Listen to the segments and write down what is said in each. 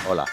Hola.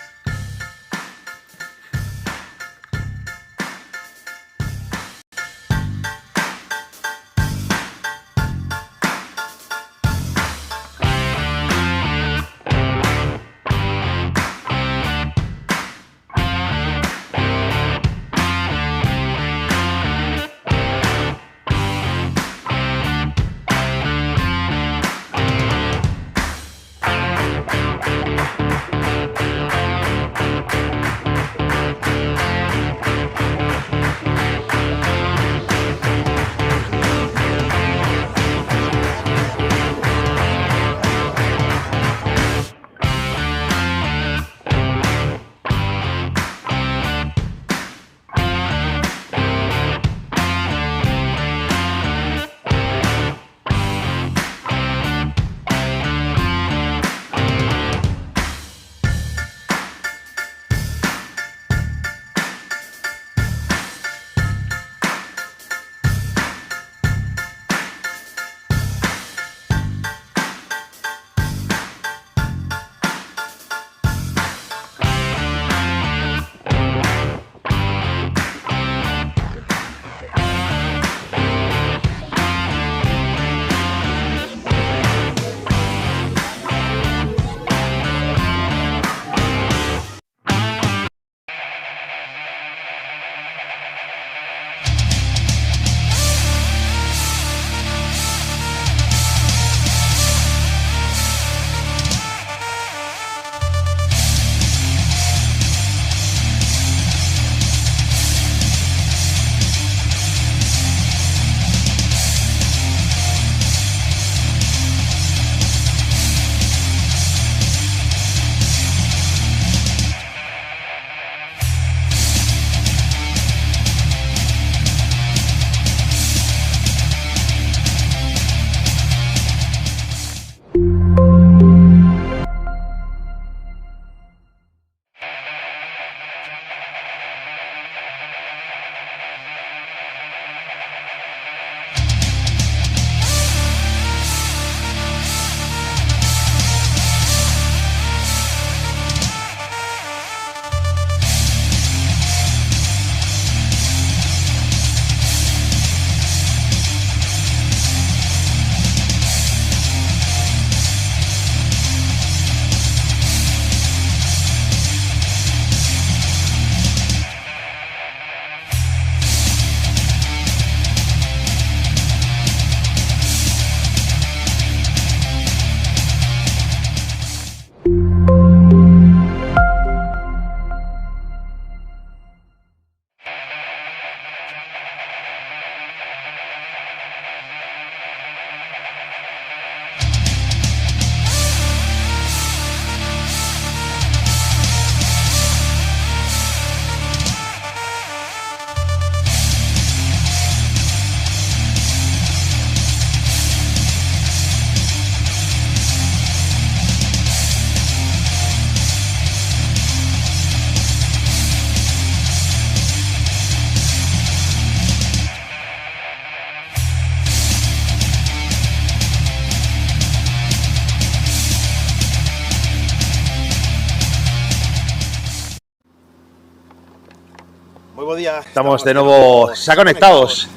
Muy buen día. Estamos de nuevo xa conectados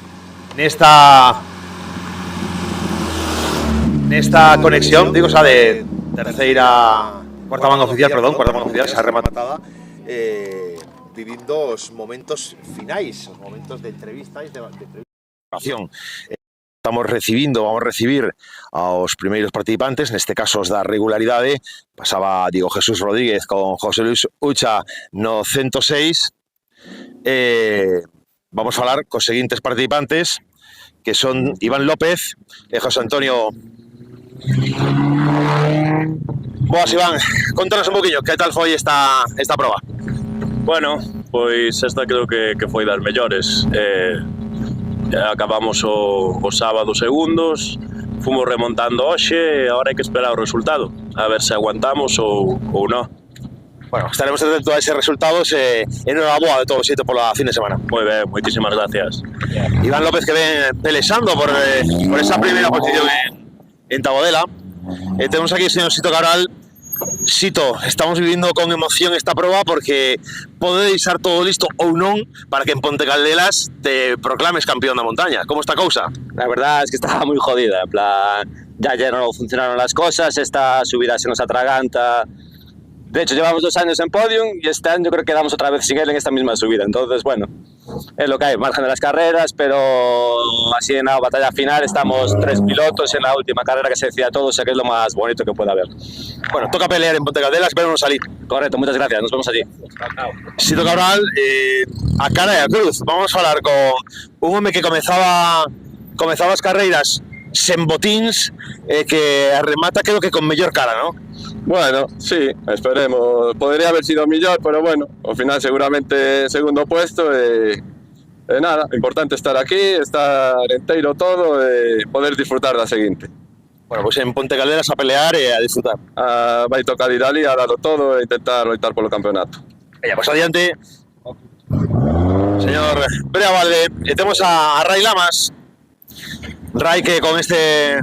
nesta conexión, digo, xa de cuarta manga oficial, xa rematada, vivindo os momentos finais, os momentos de entrevistas, de vamos vamos recibir aos primeiros participantes, neste caso os da regularidade. Pasaba Diego Jesús Rodríguez con José Luis Ucha no 106. Vamos a falar cos seguintes participantes, que son Iván López e José Antonio. Boas, Iván, contanos un poquinho que tal foi esta proba. Bueno, pois esta creo que foi das mellores. Acabamos o sábado segundos, fomos remontando hoxe e agora hai que esperar o resultado, a ver se aguantamos ou non. Bueno, estaremos atentos a ese resultados e enhoraboa de todo o xeito pola fin de semana. Moi ben, moitísimas gracias. Iván López, que ven pelexando por esa primeira posición en Tabodela. Temos aquí o señor Sito Cabral, Sito, estamos vivindo con emoción esta proba porque podedes estar todo listo ou non para que en Ponte Caldelas te proclames campeón da montaña. ¿Cómo está cousa? La verdad es que estaba muy jodida, en plan, ya no funcionaron las cosas, esta subida se nos atraganta. De hecho, llevamos 2 años en podium y este año creo que quedamos otra vez sin él en esta misma subida. Entonces, bueno, es lo que hay, margen de las carreras, pero así en la batalla final estamos 3 pilotos en la última carrera que se decía todo, o sea que es lo más bonito que puede haber. Bueno, toca pelear en Ponte Caldelas, pero no salir. Correcto, muchas gracias, nos vemos allí. Sito Cabral, a cara e a cruz. Vamos a falar con un home que comezaba as carreiras sen botíns que remata creo que con mellor cara, ¿no? Bueno, sí, esperemos. Podría haber sido millón, pero bueno, al final seguramente segundo puesto. Nada, importante estar aquí, estar enteiro todo e poder disfrutar da seguinte. Bueno, pues en Ponte Caldelas a pelear e a disfrutar. Vai tocar ir ali a darlo todo e intentar loitar polo campeonato. Venga, pues adiante. Señor Brea Valde, temos a Ray Lamas. Ray que con este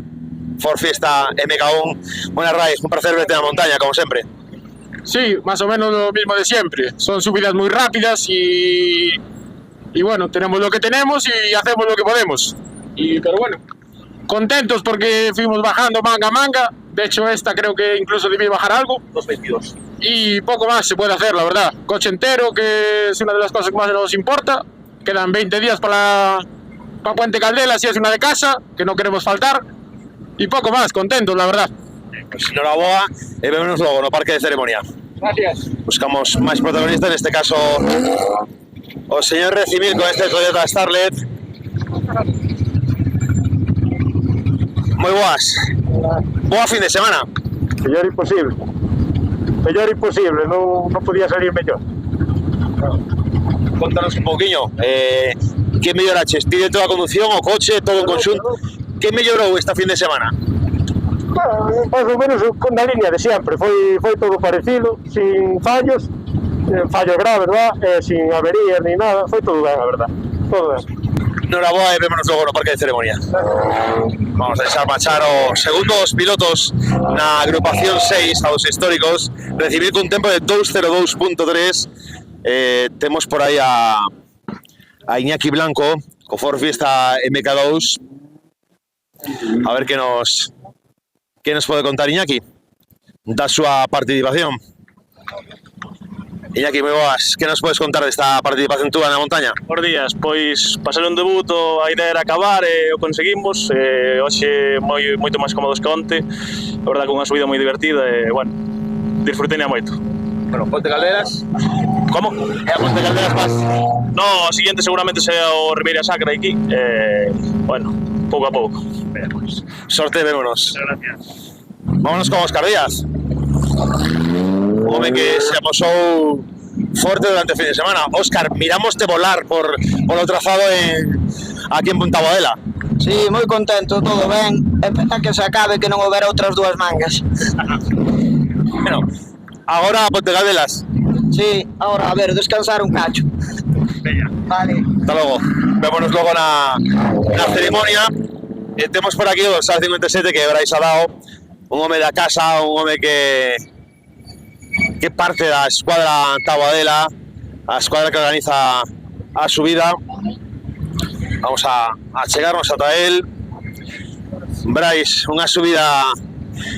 Ford Fiesta MK1. Buenas, Ray, un placer verte en la montaña, como siempre. Sí, más o menos lo mismo de siempre. Son subidas muy rápidas y bueno, tenemos lo que tenemos y hacemos lo que podemos. Pero bueno, contentos porque fuimos bajando manga a manga. De hecho, esta creo que incluso debí bajar algo. 2.22. Y poco más se puede hacer, la verdad. Coche entero, que es una de las cosas que más nos importa. Quedan 20 días para Puente Caldelas y es una de casa, que no queremos faltar. Y poco más, contentos, la verdad. Pues enhoraboa e vémonos logo no parque de ceremonia. Gracias. Buscamos máis protagonistas, neste caso o señor Recimil con este Toyota Starlet. Moi boas. Boa fin de semana. Mellor imposible, non podía salir mellor. Contanos un pouquiño, que melloraches? Ti dentro da conducción, o coche, todo en conxunto? Que mellorou esta fin de semana? Más ou menos na línea de sempre, foi todo parecido, sin fallos graves, ¿verdad? Sin averías ni nada, foi todo ben, a verdad, todo ben. Enhoraboa e vémonos logo no parque de ceremonia. Vamos a deixar marchar os segundos pilotos na agrupación 6 aos históricos, recibir cun tempo de 2:02.3. Temos por aí a Iñaki Blanco co Ford Fiesta MK2. A ver que nos pode contar Iñaki da súa participación. Iñaki, moi boas, que nos podes contar desta participación túa na montaña? Bos días, pois pasar un debuto, a idea era acabar e o conseguimos. Hoxe moito máis cómodos que onte, a verdad que unha subida moi divertida e, bueno, disfrutei moito. Bueno, Ponte Caldelas. Como? E a Ponte Caldelas vas? No, o siguiente seguramente sea o Ribeira Sacra aquí. Bueno, pouco a pouco. Pues, sorte, vémonos. Gracias. Vámonos con Óscar Díaz. Un home que se aposou forte durante o fin de semana. Óscar, miramoste volar por o trazado aquí en Punta Boela. Sí, moi contento, todo ben. Espera que se acabe, que non houbera outras 2 mangas. Bueno, agora a Ponte Caldelas. Sí, ahora, a ver, descansar un cacho. Vale. Hasta logo. Vémonos logo na ceremonia. Temos por aquí o dorsal 57 que Brais ha dado. Un home da casa, un home que parte da escuadra Taboadela, a escuadra que organiza a subida. Vamos a chegarnos ata él. Brais, unha subida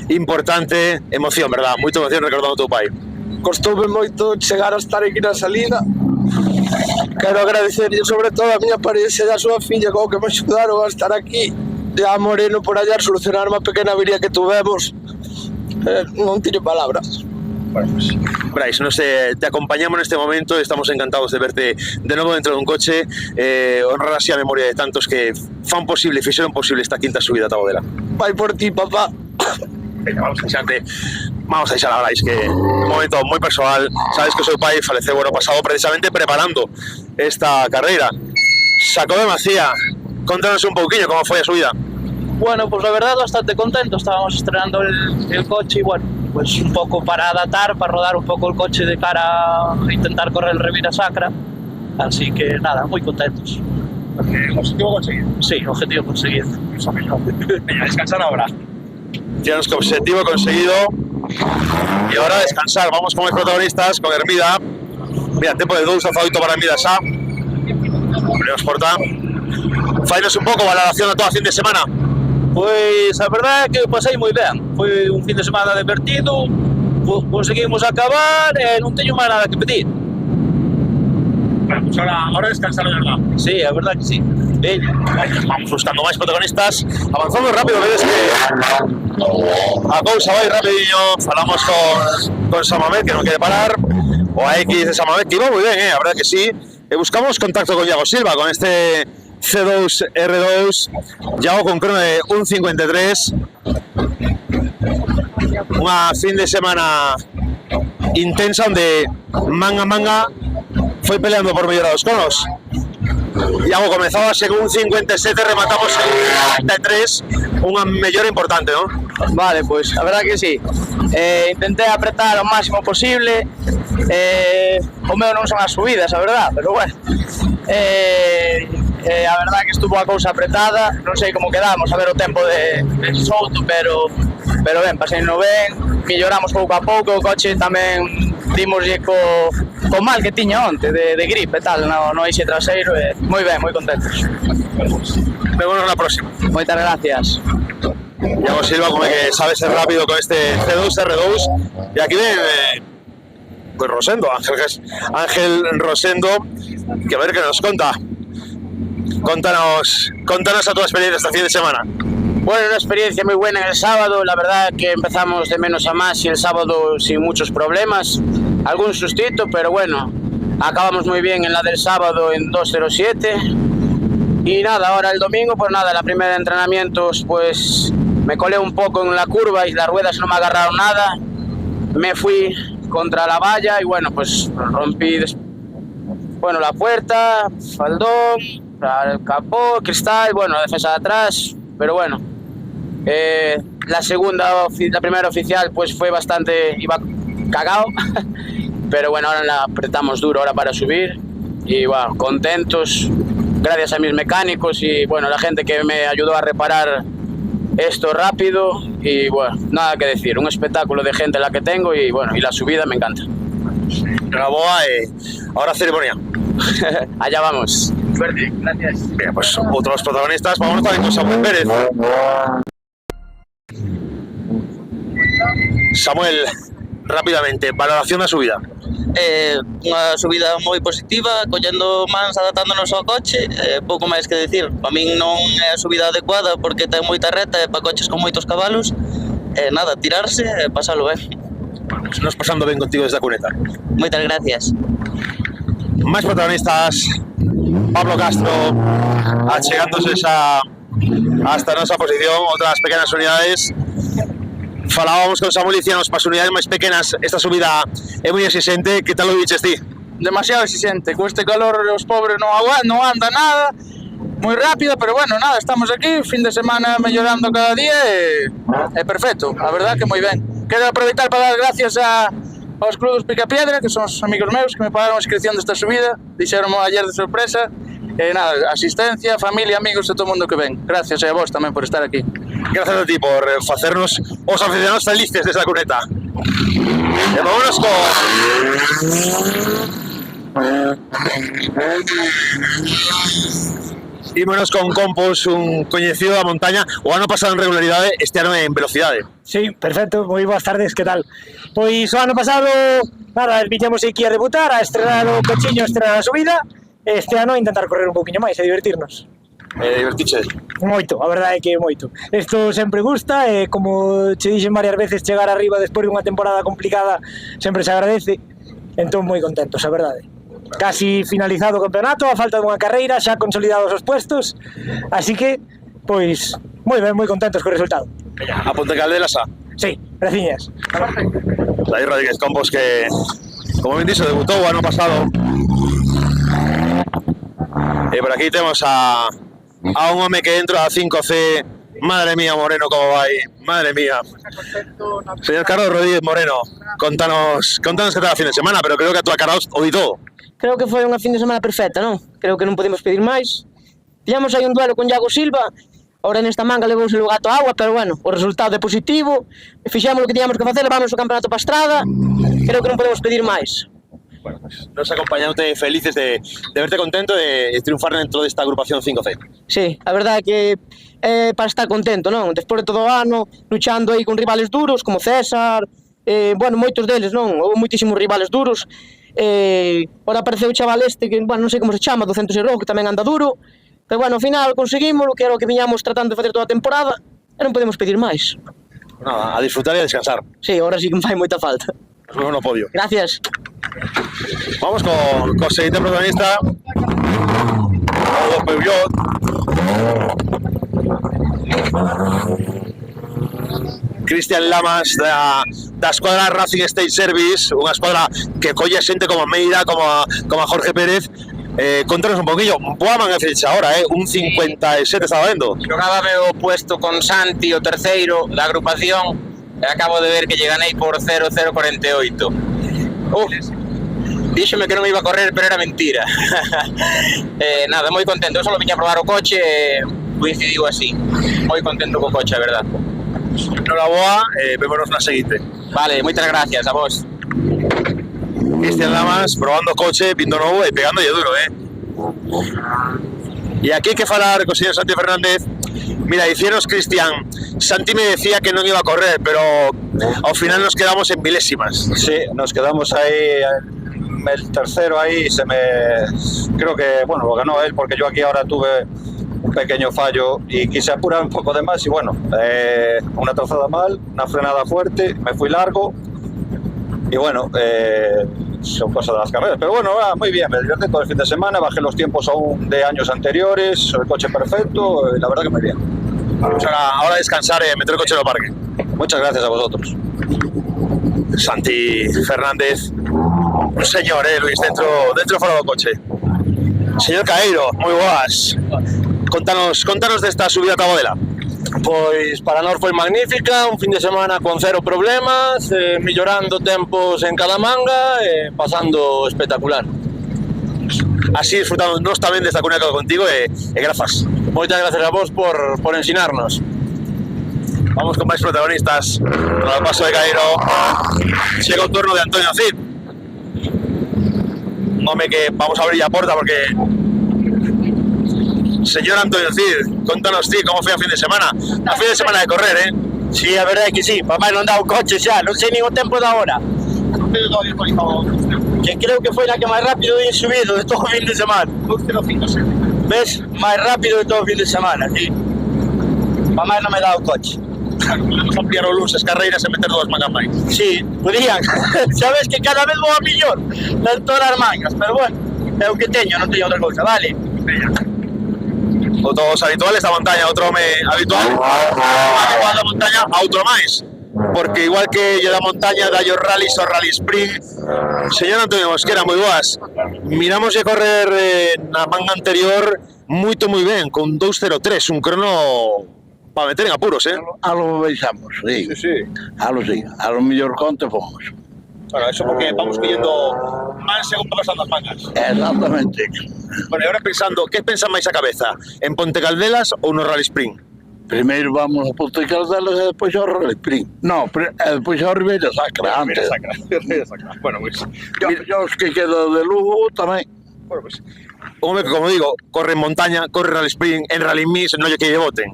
importante, emoción, verdad? Moita emoción recordando o teu pai. Costoume moito chegar a estar aquí na salida. Quero agradecerlle sobre todo a miña parexa e a súa filla como que me axudaron a estar aquí e a Moreno por allá solucionar unha pequena avería que tuvemos. Non teño palabras. Bueno, pues, Brais, te acompañamos neste momento, estamos encantados de verte de novo dentro dun coche, honrar así a memoria de tantos que fixeron posible esta quinta subida a Taboadela. Vai por ti, papá. Venga, vamos a deixar a Brais, que é un momento moi persoal. Sabes que o seu pai faleceu o ano pasado precisamente preparando esta carreira. Xacobe Macía, contanos un pouquiño como foi a subida. Bueno, pues la verdad bastante contento, estábamos estrenando el coche y bueno, pues un poco para adaptar, para rodar un poco el coche de cara a intentar correr el Ribeira Sacra, así que nada, muy contentos. Objetivo conseguido. Sí, objetivo conseguido. Venga, descansar ahora. Tienes que objetivo conseguido, Y ahora descansar, vamos con los protagonistas, con Hermida. Mira, tempo de 2:18 para Hermida xa. Nos porta. Fainos un pouco valoración de toda a fin de semana. Pois a verdade é que pasei moi ben. Foi un fin de semana divertido, conseguimos acabar e non teño máis nada que pedir. Bueno, pues ahora descansar, de verdad. Sí, a verdade que sí. Vamos buscando máis protagonistas. Avanzamos rápido, vedes que a cousa vai rapidinho. Falamos con Samamed, que non quere parar. O a X de Samamed, que iba moi ben, a verdade que sí. E buscamos contacto con Iago Silva, con este C2R2, Iago con crono de 1:53. Unha fin de semana intensa onde manga foi peleando por mellorar os cronos. Iago comezaba según 57, rematamos en 53, unha mellora importante, non? Vale, pois a verdade que sí. Intentei apretar o máximo posible. O meu non son as subidas, a verdade, pero bueno. A verdade que estuvo a cousa apretada, non sei como quedamos, a ver o tempo de Souto, pero ben, paseino ben, melloramos pouco a pouco, o coche tamén dimoslle co mal que tiña onte, de gripe e tal, no eixe traseiro, e moi ben, moi contentos. Vémonos na próxima. Moitas gracias. Iago Silva, como que sabe ser rápido con este C2R2, e aquí ven pues Rosendo, Ángel Rosendo, que a ver qué nos conta. Contanos a tu experiencia esta fin de semana. Bueno, una experiencia muy buena en el sábado, la verdad que empezamos de menos a más y el sábado sin muchos problemas, algún sustito, pero bueno, acabamos muy bien en la del sábado en 2:07 y nada, ahora el domingo, pues nada, la primera de entrenamientos pues me colé un poco en la curva y las ruedas no me agarraron nada, me fui contra la valla y bueno, pues rompí la puerta, faldón, el capó, cristal, bueno, la defensa de atrás, pero bueno, la primera oficial pues fue bastante, iba cagado, pero bueno, ahora la apretamos duro ahora para subir y bueno, contentos, gracias a mis mecánicos y bueno, la gente que me ayudó a reparar esto rápido y bueno, nada que decir, un espectáculo de gente la que tengo y bueno, y la subida me encanta. Graboa, ahora ceremonia. Allá vamos. Suerte, gracias. Bien, pues otros protagonistas, vamos también con Samuel Pérez. Samuel, rápidamente, valoración da subida. Unha subida moi positiva, collendo mans, adaptándonos ao coche, pouco máis que decir. Para min non é a subida adecuada porque ten moita reta e para coches con moitos cabalos. Nada, tirarse e pasalo ben. Pues nos pasando ben contigo desde a cuneta. Moitas gracias. Máis protagonistas, Pablo Castro, achegándose hasta a nosa posición, outras pequenas unidades. Falábamos con Samuel, dicíamos, para as unidades máis pequenas esta subida é moi exigente, que tal o dices ti? Demasiado exigente, con este calor os pobres non anda nada, moi rápida, pero bueno, nada, estamos aquí, fin de semana mellorando cada día e perfecto, a verdad que moi ben. Quero aproveitar para dar gracias aos Clubes Picapiedra, que son os amigos meus que me pagaron a inscripción desta subida, dixeronmo ayer de sorpresa, e nada, asistencia, familia, amigos e todo o mundo que ven. Gracias a vos tamén por estar aquí. Gracias a ti por facernos os aficionados felices desde a cuneta. E vámonos Ímonos con Compos, un coñecido da montaña, o ano pasado en regularidade, este ano en velocidade. Sí, perfecto, moi boas tardes, que tal? Pois o ano pasado, nada, viñamos aquí a debutar, a estrenar o cochiño, a estrenar a subida, este ano intentar correr un pouquiño máis e divertirnos. Divertiche? Moito, a verdade é que moito. Isto sempre gusta e como che dixen varias veces, chegar arriba despois dunha temporada complicada sempre se agradece, entón moi contentos, a verdade. Casi finalizado o campeonato, a falta dunha carreira, xa consolidados os puestos, así que, pois, moi ben, moi contentos co resultado. A Ponte Caldelas a? Sí, graciñas. David Rodríguez Compos, que, como ben dixo, debutou o ano pasado. E por aquí temos a un home que entra a 5C. Madre mía, Moreno, como vai, madre mía. Señor Carlos Rodríguez Moreno, contanos que tal a fin de semana, pero creo que a tua cara o di todo. Creo que foi unha fin de semana perfecta, non? Creo que non podemos pedir máis. Tiñamos aí un duelo con Iago Silva, Ahora nesta manga levouse o gato a agua, pero bueno, o resultado é positivo, fixemos o que tiñamos que facer, levamos o campeonato para a estrada, creo que non podemos pedir máis. Bueno, pues nos acompañándote felices de verte contento de triunfar dentro desta agrupación 5C. Sí, a verdade é que para estar contento, non? Despois de todo o ano, luchando aí con rivales duros, como César, bueno, moitos deles, non? Houve moitísimos rivales duros. Ora apareceu o chaval este, que, bueno, non sei como se chama, 200 e rojo, que tamén anda duro. Pero, bueno, ao final conseguimos o que era o que viñamos tratando de facer toda a temporada e non podemos pedir máis. Nada, a disfrutar e a descansar. Sí, ahora sí que me fai moita falta. Nos vemos no podio. Gracias. Vamos con el siguiente protagonista, Hugo Peugeot. Cristian Lamas da escuadra Racing State Service, unha escuadra que colle xente como Meira, como a Jorge Pérez. Contanos un poquillo, boa man fecha ahora, un 57 estaba vendo. Xogábame o puesto con Santi, o terceiro da agrupación, e acabo de ver que lle ganei por 0-0-48. Díxome que non iba a correr, pero era mentira. Nada, moi contento, eu só viña a probar o coche e coincidiu así. Moi contento co coche, a verdad. Noraboa, vémonos na seguinte. Vale, moitas gracias a vos. Cristian Lamas probando coche, vindo novo e pegándolle duro, E aquí hai que falar co señor Santi Fernández. Mira, dicieros, Cristian, Santi me decía que non iba a correr, pero ao final nos quedamos en milésimas. Sí, nos quedamos ahí, el tercero ahí creo que, bueno, lo ganó él, porque yo aquí ahora tuve un pequeño fallo y quise apurar un poco de más y bueno, una trazada mal, una frenada fuerte, me fui largo y bueno, son cosas de las carreras, pero bueno, muy bien, me divertí todo el fin de semana, bajé los tiempos aún de años anteriores, el coche perfecto, la verdad que muy bien. Pues ahora descansar y meter el coche en el parque. Muchas gracias a vosotros. Santi Fernández, un señor, Luis, dentro fora do coche. Señor Caeiro, moi boas. Contanos desta subida a Tabodela. Pois para nós foi magnífica, un fin de semana con cero problemas, mellorando tempos en cada manga e pasando espectacular. Así disfrutamos nós tamén desta conexión contigo e grazas. Moitas gracias a vos por ensinarnos. Vamos con máis protagonistas. Para o paso de Caeiro chega o turno de Antonio Cid. Un home que vamos a abrir a porta porque... Señor Antonio Cid, contanos ti como foi a fin de semana. A fin de semana de correr, Sí, a verdade é que sí, para máis non dá o coche xa, non sei nin o tempo da hora. Que creo que foi na que máis rápido he subido de todo o fin de semana. Ves? Máis rápido de todo o fin de semana, sí. Para máis non me dá o coche. Podemos ampliar o luns as carreiras e meter dúas mangas máis. Sí, podían. Sabes que cada vez vou a millor nas todas as mangas, pero bueno, é o que teño, non teño outra cousa, vale? Outros habituales da montaña, outro home habitual da montaña a outro máis, porque igual que lle da montaña da os rallies o Rally Spring. Señor Antonio Mosquera, moi boas. Miramos de correr na manga anterior moi ben, con 2.03, un crono para meter en apuros, A lo baixamos, sí. A lo mellor conte fomos. Bueno, eso porque vamos pidiendo mal según pasan las mangas. Exactamente. Bueno, y ahora pensando, ¿qué pensan máis a cabeza? ¿En Ponte Caldelas ou no Rally Spring? Primeiro vamos a Ponte Caldelas e despois ao Rally Spring. No, despois ao Ribeira Sacra, antes. Ribeira Sacra. Bueno, pues... Yo os que quedo de Lugo tamén. Bueno, pues... Un home que, como digo, corre en montaña, corre Rally Spring, en Rally Mix, no lle que lle voten.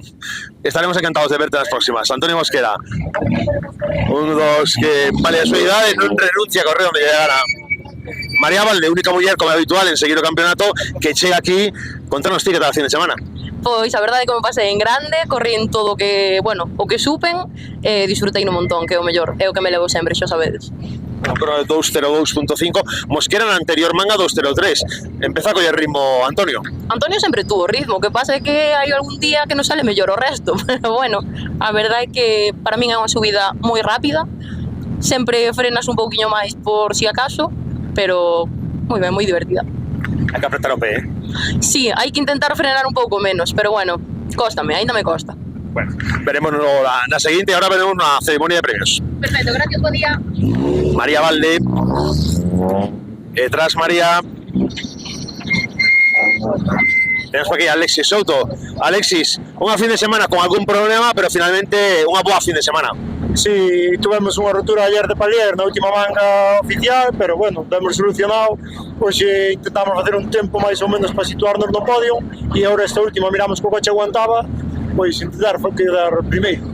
Estaremos encantados de verte nas próximas. Antonio Mosquera, un dos que vale a súa idade, non renuncia a correr onde lle gana. María Valde, única muller como habitual en seguir o campeonato, que chega aquí. Contanos ti que tal a fin de semana. Pois a verdade é que me pasei en grande, corrí en todo o que, bueno, o que supen, disfrutei un montón, que é o mellor, é o que me levo sempre, xa sabedes. Un crono de 2.02.5, Mosquera na anterior manga 2.03. Empeza a coller ritmo Antonio. Antonio sempre tuvo ritmo, o que pasa é que hai algún día que non sale mellor o resto, pero bueno, a verdade é que para min é unha subida moi rápida, sempre frenas un pouquiño máis por si acaso, pero moi ben, moi divertida. Hai que apretar o pé, Sí, hai que intentar frenar un pouco menos, pero bueno, cóstame, ainda me costa. Bueno, veremos na seguinte, ahora veremos na ceremonia de premios. Perfecto, gracias, buen día. María Valde, tras María, tenemos por aquí a Alexis Souto. Alexis, unha fin de semana con algún problema, pero finalmente unha boa fin de semana. Sí, tuvemos unha rotura ayer de palier na última manga oficial, pero bueno, demos solucionado. Hoxe intentamos facer un tempo máis ou menos para situarnos no podio e agora esta última miramos que o coche aguantaba, pois intentar quedar primeiro.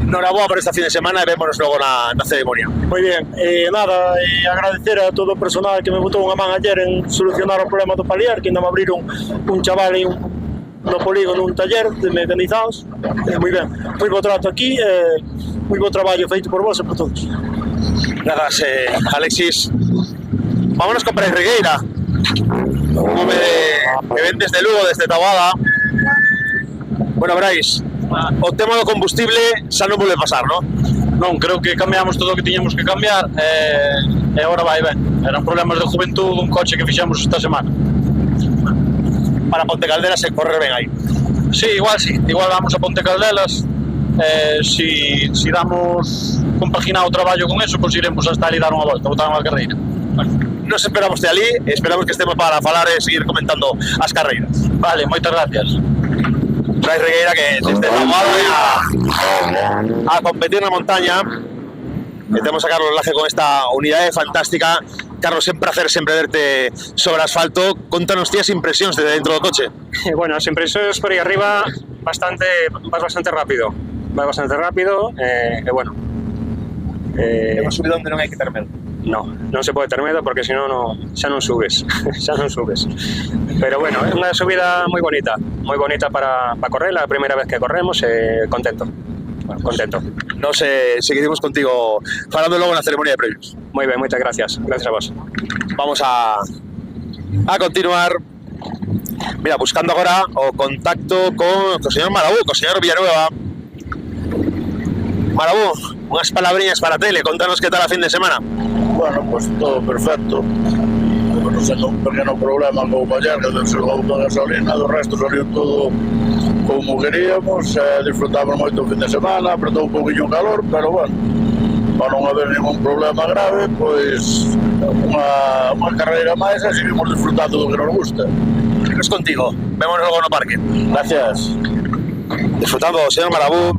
Noraboa por esta fin de semana e vémonos logo na ceremonia. Moi ben, nada, agradecer a todo o personal que me botou unha man ayer en solucionar o problema do palier, que ainda me abriron un chaval e no polígono un taller de mecanizados. Moi ben, moi bo trato aquí, moi bo traballo feito por vos e por todos. Grazas, Alexis. Vámonos con Brais Regueira, un home que ven desde Lugo, desde Taboada. Bueno, Brais, o tema do combustible xa non volve pasar, non? Non, creo que cambiamos todo o que tiñamos que cambiar e agora vai ben. Eran problemas de juventud un coche que fixamos esta semana. Para Ponte Caldelas se corre ben aí. Sí, igual vamos a Ponte Caldelas. Si damos compaginado o traballo con eso, pois iremos hasta ali dar unha volta, botar unha carreira. Nos esperamos de ali, esperamos que estemos para falar e seguir comentando as carreiras. Vale, moitas gracias. Brais Regueira, que desde Taboada a competir na montaña, e temos a Carlos Laje con esta unidade fantástica. Carlos, é un placer sempre verte sobre asfalto. Contanos ti as impresións de dentro do coche. Bueno, as impresións por aí arriba vas bastante rápido. Vas bastante rápido e bueno. É unha subida onde non hai que ter medo. Non se pode ter medo porque senón xa non subes. Xa non subes. Pero bueno, é unha subida moi bonita para correr, a primeira vez que corremos e contento. Contento. Nos seguiremos contigo falando logo na ceremonia de premios. Moi ben, moitas gracias. Gracias a vos. Vamos a continuar. Mira, buscando agora o contacto con o señor Marabú, con o señor Villanueva. Marabú, unhas palabrinhas para a tele, contanos que tal a fin de semana. Bueno, pues todo perfecto. Bueno, sendo un pequeno problema con o Bayer, que desregou toda a gasolina, do resto saliu todo como queríamos, disfrutamos moito o fin de semana, apretou un poquinho o calor, pero bueno, para non haber ningún problema grave, pois unha carreira máis e seguimos disfrutando do que nos gusta. Es contigo, vémonos logo no parque. Gracias. Disfrutando, señor Marabú.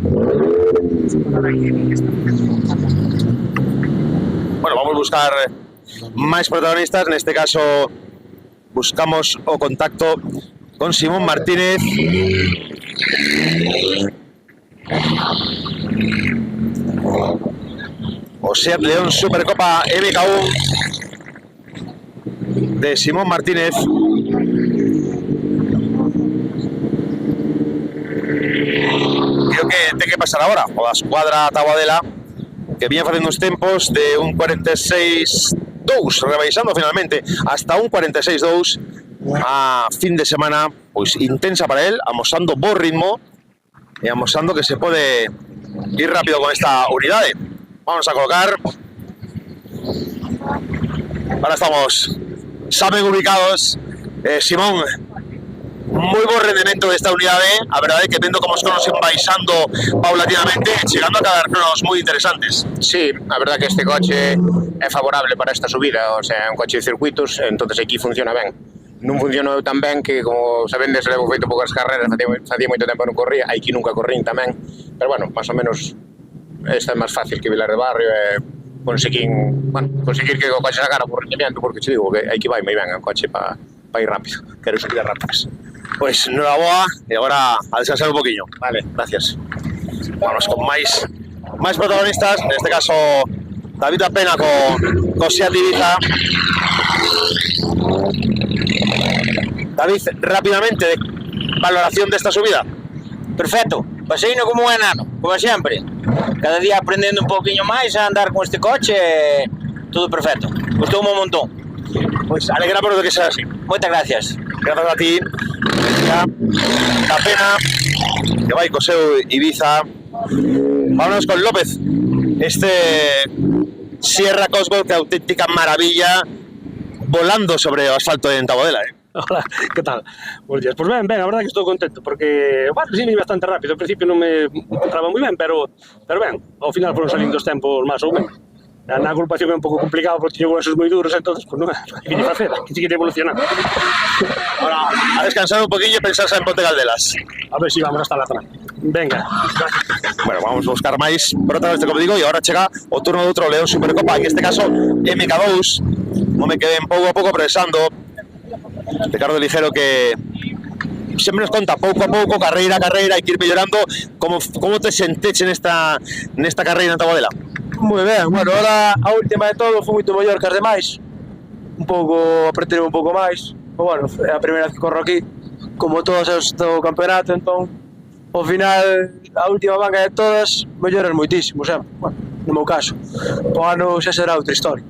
Bueno, vamos a buscar máis protagonistas, neste caso buscamos o contacto con Simón Martínez. O Seat León Supercopa MK1 de Simón Martínez. Creo que ten que pasar agora o a escuadra Taboadela, que viña facendo uns tempos de un 46.2, rebaixando finalmente hasta un 46.2. A fin de semana pois intensa para él, amosando bo ritmo e amosando que se pode ir rápido con esta unidade. Vamos a colocar. Ahora estamos saben ubicados. Simón, moi bo rendemento desta unidade. A verdade é que vendo como os cronos van baixando paulatinamente, chegando a quedar cronos moi interesantes. Sí, a verdade que este coche é favorable para esta subida, o sea, é un coche de circuitos, entonces aquí funciona ben. Non funcionou tan ben que, como sabendes, levo feito poucas carreras, facía moito tempo non corría, aquí nunca corrín tamén, pero bueno, máis ou menos esta é máis fácil que Vilar de Barrio e conseguir que o coche sacara por rendimiento, porque te digo que aquí vai moi ben o coche para ir rápido, quero subidas rápidas. Pois noraboa e agora a descansar un poquinho. Vale, gracias. Vamos con máis protagonistas, neste caso David Apena co Seat Ibiza. David, rápidamente, valoración desta subida. Perfecto, paseino como un enano, como sempre. Cada día aprendendo un poquinho máis a andar con este coche, todo perfecto. Gustoume un montón. Pois alegramos de que sea así. Moitas gracias. Grazas a ti. Da Pena, que vai co seu Ibiza. Vámonos con López. Este Sierra Cosworth, que auténtica maravilla, volando sobre o asfalto de Taboadela, Hola, ¿qué tal? Buenos días. Pues ben, a verdad que estou contento porque, bueno, sí, bastante rápido. Al principio non me encontraba moi ben, pero ben, ao final foron salindo os tempos máis ou menos. Na agrupación é un pouco complicado porque tiño huesos moi duros, entonces, pues non é que lle facer, que se quere evolucionar. Ahora, a descansar un poquillo y pensarse en Ponte Caldelas. A ver si vamos hasta la zona. Venga. Bueno, vamos a buscar máis protas deste, como digo, e agora chega o turno de outro León Supercopa, en este caso MK2, me queden pouco a pouco progresando. Ricardo Ligero que sempre nos conta pouco a pouco, carreira a carreira, hai que ir mellorando. Como te senteche nesta carreira na Taboadela? Moi ben, bueno, ahora a última de todo foi moito mellor que as demais. Un pouco, apreterei un pouco máis. Pero bueno, é a primeira vez que corro aquí, como todos os do campeonato, entón, ao final, a última manga de todas, melloras moitísimo, sempre. Bueno, no meu caso. O ano xa será outra historia.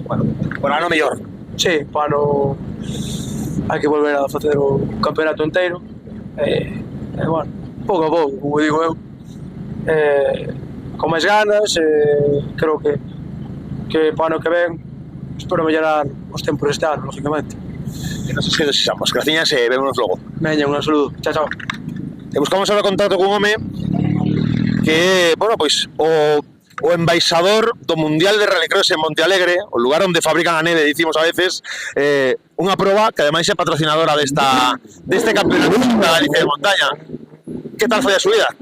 Bueno, o ano mellor. Sí, o ano hai que volver a facer o campeonato inteiro. Bueno, pouco a pouco, como digo eu. Con máis ganas, creo que para o ano que ven espero mellorar os tempos este ano, lógicamente. Que nos desexamos. Graciñas e vémonos logo. Veña, un saludo. Chao, chao. E buscamos ahora contacto con un home que, bueno, pois, o embaixador do Mundial de Rallycross en Monte Alegre, o lugar onde fabrican a neve, dicimos a veces, unha proba que ademais é patrocinadora deste campeonato da Galicia de montaña. Que tal foi a subida?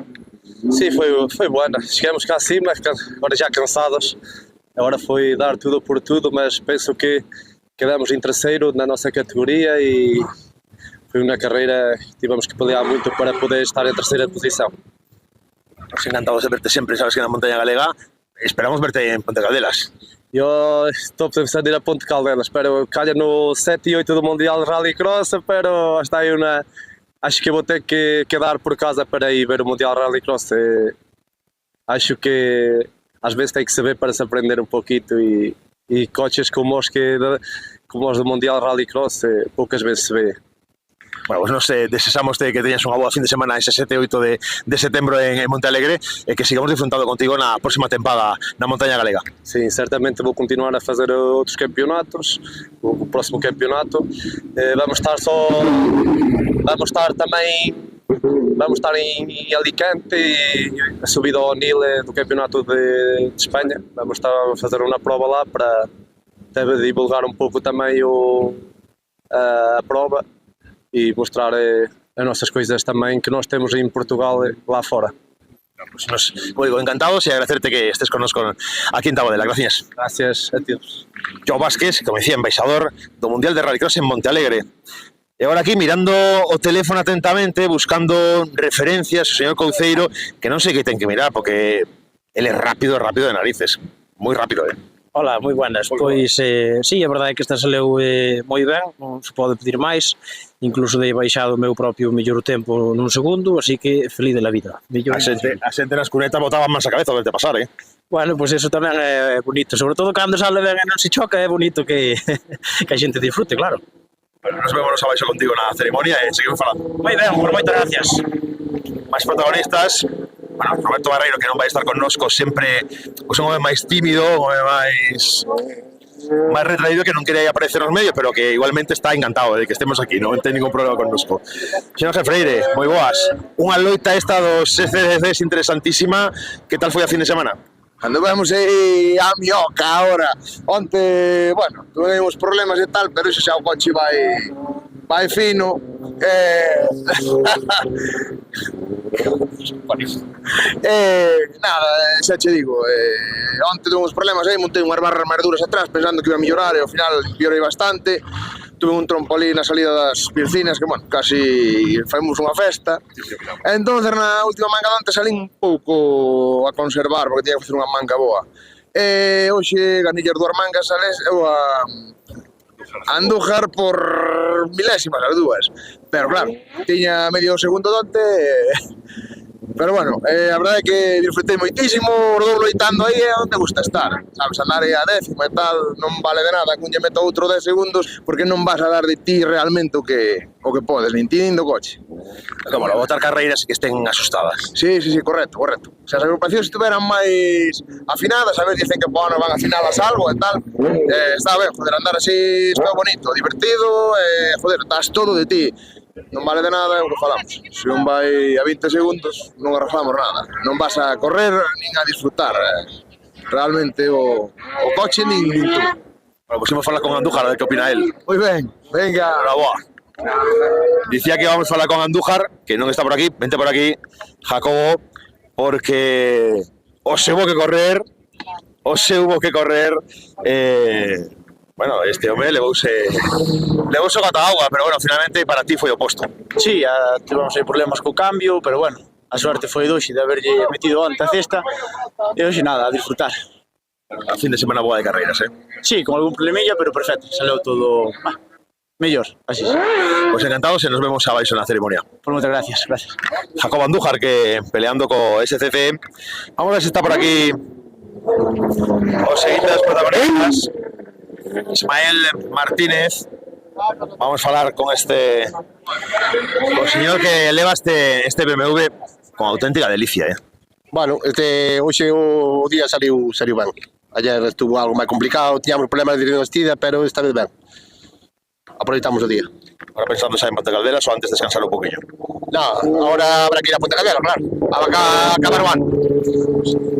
Sim, foi buena. Chegamos cá acima, agora já cansados. Agora foi dar tudo por tudo, mas penso que quedamos em terceiro na nossa categoria e foi uma carreira que tivemos que pelear muito para poder estar em terceira posição. Nos encantamos de verte sempre, sabes que na montaña galega esperamos verte en Ponte Caldelas. Eu estou pensando em ir a Ponte Caldelas, pero calha no 7 e 8 do Mundial de Rallycross, pero está aí uma... Acho que vou ter que quedar por casa para ir ver o Mundial Rallycross. Acho que às vezes tem que saber para se aprender um pouquinho e coches como os do Mundial Rallycross poucas vezes se vê. Bueno, pues nos desexamos que teñas unha boa fin de semana ese 7 e 8 de setembro en Monte Alegre e que sigamos disfrutando contigo na próxima tempada na montaña galega. Sim, certamente vou continuar a fazer outros campeonatos, o próximo campeonato. Vamos estar em Alicante e a subida ao Nil do campeonato de Espanha. Vamos estar a fazer uma prova lá para divulgar um pouco também a prova e mostrar as nossas coisas também que nós temos em Portugal lá fora. Pues nos, como digo, encantados y agradecerte que estés con nosotros aquí en Taboadela. Gracias. Gracias a todos. Joao Vázquez, como decía, embaixador do Mundial de Rallycross en Monte Alegre. E agora aquí mirando o teléfono atentamente, buscando referencias, o señor Couceiro, que non sei que ten que mirar, porque ele é rápido de narices. Moi rápido, Hola, moi buenas. Pois, sí, a verdade é que esta saleu moi ben, non se pode pedir máis, incluso dei baixado o meu propio mellor tempo nun segundo, así que feliz de la vida. A xente nas cunetas botaban máis a cabeza verte pasar, Bueno, pois eso tamén é bonito, sobre todo cando sale ben e non se choca, é bonito que a xente disfrute, claro. Bueno, nos vemos abaixo contigo na ceremonia e seguimos falando. Moi ben, por moitas gracias. Máis protagonistas, bueno, Roberto Barreiro, que non vai estar connosco sempre, pois un home máis tímido, un home máis retraído, que non quere aparecer nos medios, pero que igualmente está encantado de que estemos aquí, non ten ningún problema connosco. Señor Gefreire, moi boas. Unha loita esta dos CCDCs interesantísima. Que tal foi a fin de semana? Anduvemos aí a mioca ahora. Onte, bueno, tuvemos problemas e tal, pero iso xa o coche vai fino. Nada, xa che digo, onte tuvemos problemas aí, montei unhas barras máis duras atrás pensando que iba a mellorar e ao final mellorei bastante. Tuve un trompo ali na salida das piscinas que, bueno, casi faimos unha festa. Entón, na última manga de onte salí un pouco a conservar, porque tiña que facer unha manga boa. Hoxe, ganillas dúas mangas, sales eu a Andújar por milésimas as dúas. Pero claro, tiña medio segundo de onte. Pero bueno, a verdade é que disfrutei moitísimo, os dous loitando aí é onde gusta estar, sabes, andar aí a décima e tal, non vale de nada, cun lle meto outro 10 segundos, porque non vas a dar de ti realmente o que podes, nin ti nin do coche. Como, botar carreiras que estén asustadas. Sí, correcto. Se as agrupacións estuveran máis afinadas, a ver, dicen que van a afinalas algo e tal, está ben, joder, andar así está bonito, divertido, joder, das todo de ti. Non vale de nada, é o que falamos. Se un vai a 20 segundos, non arrojamos nada. Non vas a correr nin a disfrutar. realmente o coche nin tú. Bueno, pues imos falar con Andújar, a ver que opina él. Moi ben, venga. Boa. Dicía que vamos a falar con Andújar, que non está por aquí, vente por aquí, Jacobo, porque se hubo que correr, bueno, este home levouse gata agua, pero bueno, finalmente para ti foi oposto. Sí, tivemos aí problemas co cambio, pero bueno, a suerte foi doxe de haberlle metido onte a cesta, e hoxe nada, a disfrutar. A fin de semana boa de carreiras, Sí, con algún problemilla, pero perfecto, saleu todo mellor, así. Pues encantados e nos vemos abaixo na ceremonia. Pues moitas gracias, gracias. Jacobo Andújar, que peleando co SCC. Vamos a ver se está por aquí os seguintes protagonistas. Ismael Martínez. Vamos a falar con este señor que eleva este BMW con auténtica delicia, Bueno, hoxe o día saliu ben. Ayer estuvo algo máis complicado, tiñamos problemas de investida, pero esta vez ben. Aproveitamos o día. Ahora pensando xa en Ponte Caldelas ou antes descansar un poquinho? No, ahora habrá que ir a Ponte Caldelas, claro. A acabar o ano.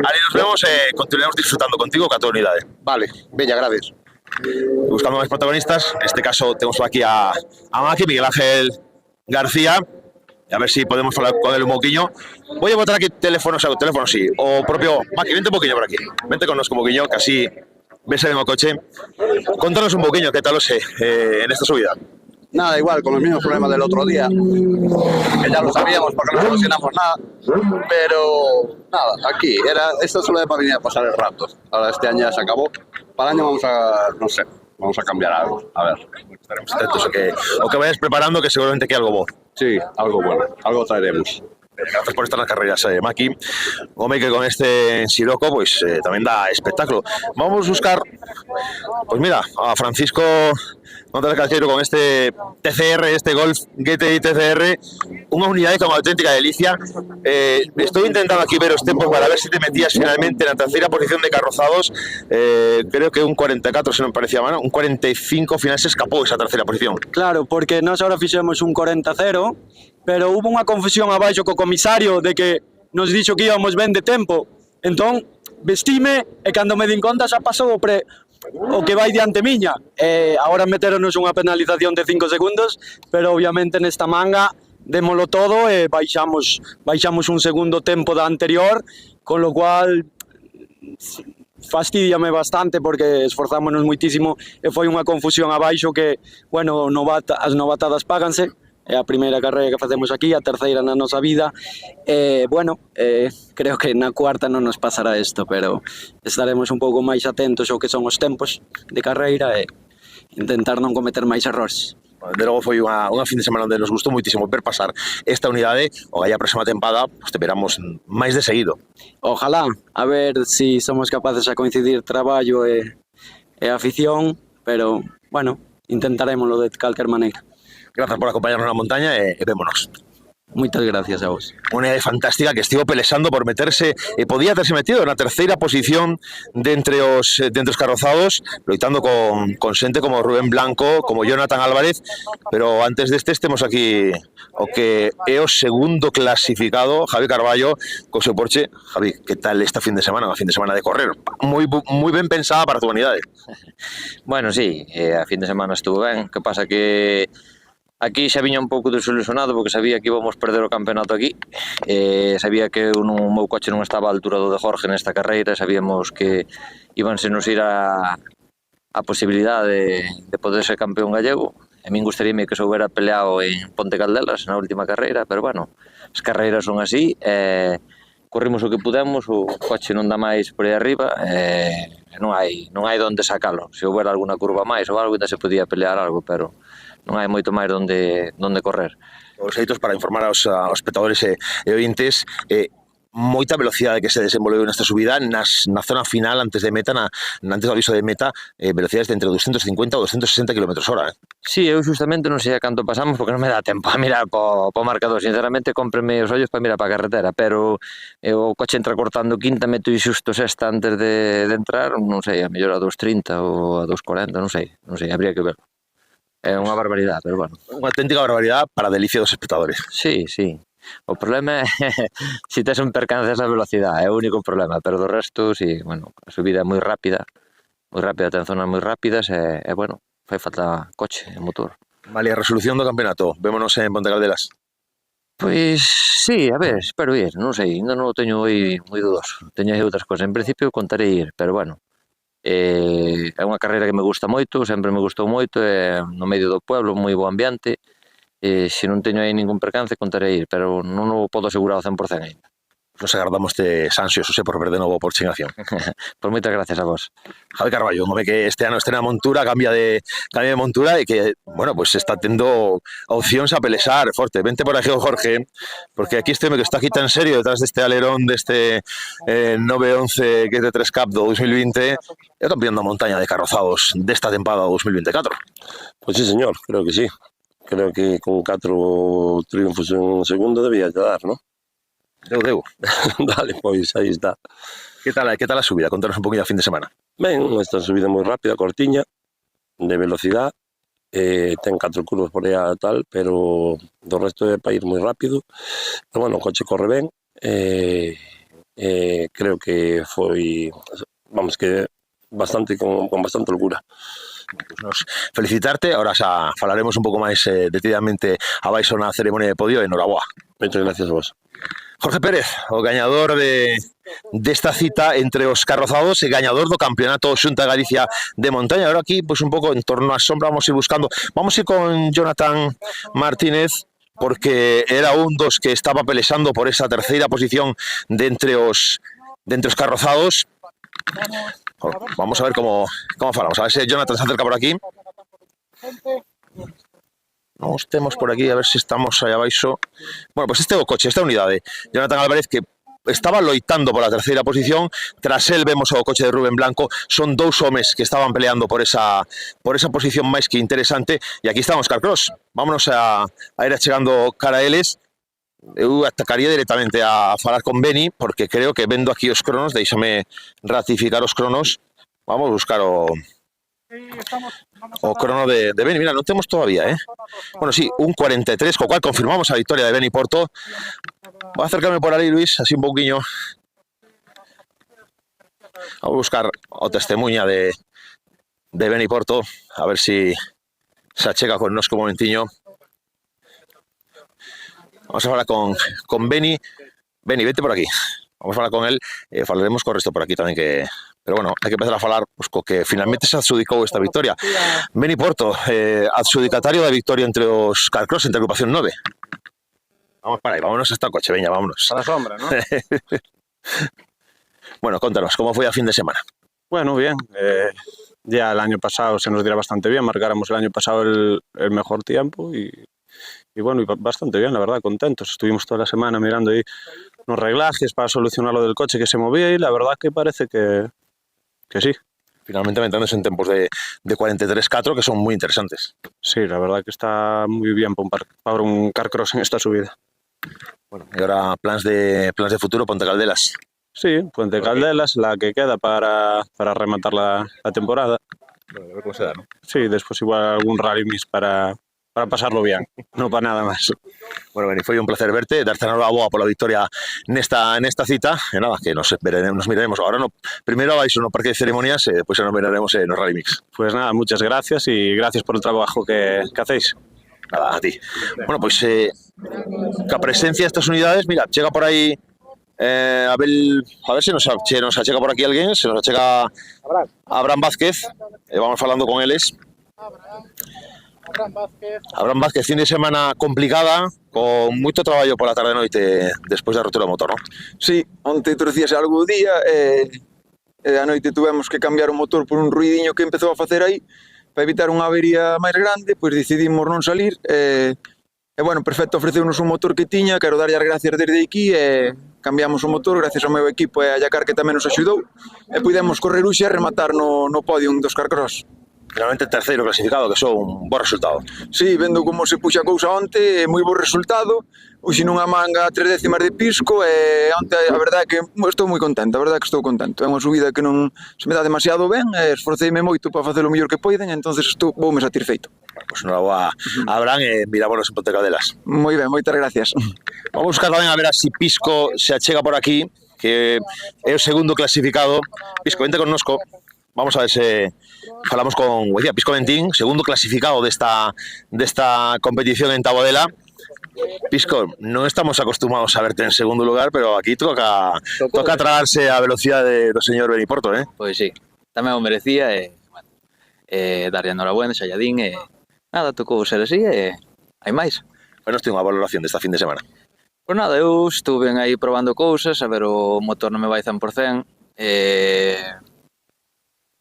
Ali nos vemos e continuemos disfrutando contigo ca tua unidade. Vale, veña, gracias. Buscando máis protagonistas, en este caso temos aquí a Maki, Miguel Ángel García, e a ver si podemos falar con él un poquinho. Voy a botar aquí teléfono sí, o propio Maki, vente un poquinho por aquí, vente con nos un poquinho, que así ves en o coche. Contanos un poquinho qué tal os en esta subida. Nada, igual, con los mismos problemas del otro día, que ya lo sabíamos porque no solucionamos nada, pero nada, aquí, esto solo es para venir a pasar el rato. Ahora este año ya se acabó, para el año vamos a cambiar algo, a ver. Estaremos atentos o que vayas preparando, que seguramente que algo bueno. Sí, algo bueno, algo traeremos. Gracias por estar nas carreras, Maki. Home, que con este Siroco, pues tamén dá espectáculo. Vamos a buscar, pues mira, a Francisco González Calcheiro con este TCR, este Golf GTI TCR, unha unidade con auténtica delicia. Estou intentando aquí ver os tempos para ver se te metías finalmente na terceira posición de carrozados. Creo que un 44, se non parecía mal, un 45 final se escapou esa terceira posición. Claro, porque nós ahora fixemos un 40-0, pero hubo unha confusión abaixo co comisario de que nos dixo que íbamos ben de tempo. Entón, vestime e cando me din conta xa pasou o que vai diante miña. Agora meteronos unha penalización de 5 segundos, pero obviamente nesta manga démolo todo e baixamos un segundo tempo da anterior, con lo cual fastidiame bastante porque esforzámonos moitísimo e foi unha confusión abaixo que, bueno, as novatadas páganse. É a primeira carreira que facemos aquí, a terceira na nosa vida. Creo que na cuarta non nos pasará isto, pero estaremos un pouco máis atentos ao que son os tempos de carreira e intentar non cometer máis errores. De logo foi unha fin de semana onde nos gustou moitísimo ver pasar esta unidade. O a próxima tempada pues, te veramos máis de seguido. Ojalá, a ver si somos capaces a coincidir traballo e afición, pero, bueno, intentaremoslo de calquer maneira. Gracias por acompañarnos na montaña e vémonos. Moitas gracias a vos. Unha unidade fantástica que estivo pelexando por meterse, e podía terse metido na terceira posición de entre os carrozados, loitando con xente como Rubén Blanco, como Jonathan Álvarez, pero antes destes temos aquí o que é o segundo clasificado, Javi Carballo, co seu Porsche. Javi, que tal esta fin de semana? Unha fin de semana de correr, moi ben pensada para a tua unidade. Bueno, sí, a fin de semana estuvo ben, que pasa que aquí xa viña un pouco desilusionado porque sabía que íbamos perder o campeonato aquí, sabía que o meu coche non estaba á altura do de Jorge nesta carreira, sabíamos que íbanse nos ir a posibilidade de poder ser campeón gallego. A min gustaríame que se houbera peleado en Ponte Caldelas na última carreira, pero bueno, as carreiras son así, corrimos o que pudemos, o coche non dá máis por aí arriba, non hai onde sacalo. Se houbera alguna curva máis ou algo, ainda se podía pelear algo, pero non hai moito máis onde correr. Os xeitos para informar aos espectadores e ointes, moita velocidade que se desenvolveu nesta subida na zona final antes de meta, antes do aviso de meta, velocidades de entre 250 ou 260 km/h. Sí, eu justamente non sei a canto pasamos porque non me dá tempo a mirar po marcador. Sinceramente, cómpreme os ollos para mirar para a carretera, pero o coche entra cortando quinta, meto e xusto sexta antes de entrar, non sei, a mellor a 2.30 ou a 2.40, non sei, habría que verlo. É unha barbaridade, pero bueno. Unha auténtica barbaridade para a delicia dos espectadores. Sí, sí. O problema é se tes un percance esa velocidade, é o único problema, pero do resto, si, bueno, a subida é moi rápida, ten zonas moi rápidas e bueno, fai falta coche e motor. Vale, a resolución do campeonato, vémonos en Ponte Caldelas. Pois sí, a ver, espero ir, non sei, ainda non o teño aí moi dudoso. Teño aí outras cousas, en principio contarei ir, pero bueno, é unha carreira que me gusta moito, sempre me gustou moito, é no medio do pueblo, moi bo ambiente, e se non teño aí ningún percance contarei ir, pero non o podo asegurar ao 100% ainda. Nos agardamos ansiosos por ver de novo por Chingación. Pois moitas gracias a vos. Javi Carballo, un home que este ano estrena montura, cambia de montura e que, bueno, pues está tendo opcións a pelexar forte. Vente por aquí, Jorge, porque aquí este home que está aquí tan serio detrás deste alerón deste 911 que é de 3 Cup do 2020, é o campeón da montaña de carrozados desta tempada 2024. Pues sí, señor, creo que sí. Creo que con 4 triunfos en segundo debía quedar, ¿no? Deu. Dale, pois aí está. Que tal a subida? Contanos un poquinho a fin de semana. Ben, esta subida moi rápida, cortiña, de velocidade, ten 4 curvas por aí a tal, pero do resto é para ir moi rápido. Pero bueno, o coche corre ben, creo que foi, vamos, que bastante con bastante locura. Nos felicitarte, ahora xa falaremos un pouco máis detidamente abaixo na ceremonia de podio, enhoraboa. Moitas gracias a vos. Jorge Pérez, o gañador desta cita entre os carrozados e gañador do campeonato Xunta de Galicia de montaña. Ahora aquí, pues un pouco en torno á sombra, vamos a ir buscando. Vamos a ir con Jonathan Martínez, porque era un dos que estaba pelexando por esa terceira posición de entre os carrozados. Vamos a ver como falamos. A ver se Jonathan se acerca por aquí. Nos temos por aquí, a ver se estamos aí abaixo. Bueno, pues este é o coche, esta unidade. Jonathan Álvarez, que estaba loitando por a terceira posición. Tras él vemos o coche de Rubén Blanco. Son dous homes que estaban peleando por esa posición máis que interesante. E aquí estamos, Carcross. Vámonos a ir chegando cara a eles. Eu atacaría directamente a falar con Beni, porque creo que vendo aquí os cronos, deixame ratificar os cronos. Vamos a buscar o crono de Beni. Mira, non temos todavía, Bueno, sí, un 43, co cual confirmamos a victoria de Beni Porto. Voy a acercarme por ali, Luis, así un pouquiño. Vamos a buscar o testemunha de Beni Porto, a ver si se achega con nos un momentiño. Vamos a falar con Beni. Beni, vete por aquí. Vamos a falar con él, falaremos co resto por aquí tamén que... Pero bueno, hai que empezar a falar pues, co que finalmente se adxudicou esta victoria. Beni Porto, adxudicatario da victoria entre os Carcross, entre a agrupación 9. Vamos para aí, vámonos hasta o coche, veña, vámonos. A la sombra, ¿no? Bueno, contanos, ¿cómo fue a fin de semana? Bueno, bien. Ya el año pasado se nos diera bastante bien, marcáramos el año pasado el mejor tiempo y bueno, y bastante bien, la verdad, contentos. Estuvimos toda la semana mirando ahí unos reglajes para solucionar lo del coche que se movía y la verdad que parece que sí. Finalmente meténdose en tiempos de 43.4 que son muy interesantes. Sí, la verdad que está muy bien para un Carcross en esta subida. Bueno, y ahora plans de futuro, Ponte Caldelas. Sí, Puente Caldelas, la que queda para rematar la temporada. Bueno, a ver cómo se da, ¿no? Sí, después igual algún rally mix para pasarlo bien, no para nada más. Bueno, Beni, foi un placer verte, darte enhoraboa pola victoria nesta cita, e nada, que nos miraremos agora primeiro abaixo no parque de ceremonias e depois nos miraremos no Rally Mix. Pues nada, muchas gracias y gracias por el trabajo que hacéis. Nada, a ti. Bueno, pois ca presencia destas unidades, mira, chega por aí a ver se nos achega por aquí alguén, se nos achega Abraham Vázquez, vamos falando con eles. Abraham Vázquez, fin de semana complicada, con moito traballo pola tarde e noite despois da rotura do motor, non? Sí, onte torcíase algo o día e a noite tuvemos que cambiar o motor por un ruidiño que empezou a facer aí para evitar unha avería máis grande, pois decidimos non salir e bueno, perfecto, ofreceunos un motor que tiña, quero darlle as gracias desde aquí e cambiamos o motor gracias ao meu equipo e a Yacar que tamén nos axudou e pudemos correr uxe e rematar no podium dos Carcross. Finalmente terceiro clasificado, que son un bo resultado. Sí, vendo como se puxa a cousa onte, moi bo resultado. Uxe nunha manga 3 décimas de pisco e onte a verdade é que estou moi contento, a verdade é que estou contento. É unha subida que non se me dá demasiado ben, esforceime moito para facer o mellor que poiden, entonces voume satisfeito. Pois enhoraboa a Abraham e mirámonos en Ponte Caldelas. Moi ben, moitas gracias. Vamos a buscar tamén a ver si Pisco se achega por aquí, que é o segundo clasificado. Pisco, vente connosco. Vamos a ver se falamos con Pisco Ventín, segundo clasificado desta competición en Taboadela. Pisco, non estamos acostumados a verte en segundo lugar, pero aquí toca tragarse a velocidade do señor Beniporto, eh? Pois sí, tamén o merecía e darlle enhorabuena, Xalladín e nada, tocou ser así e hai máis. Pois nos ten unha valoración desta fin de semana. Pois nada, eu estuve aí probando cousas, a ver o motor non me vai 100% e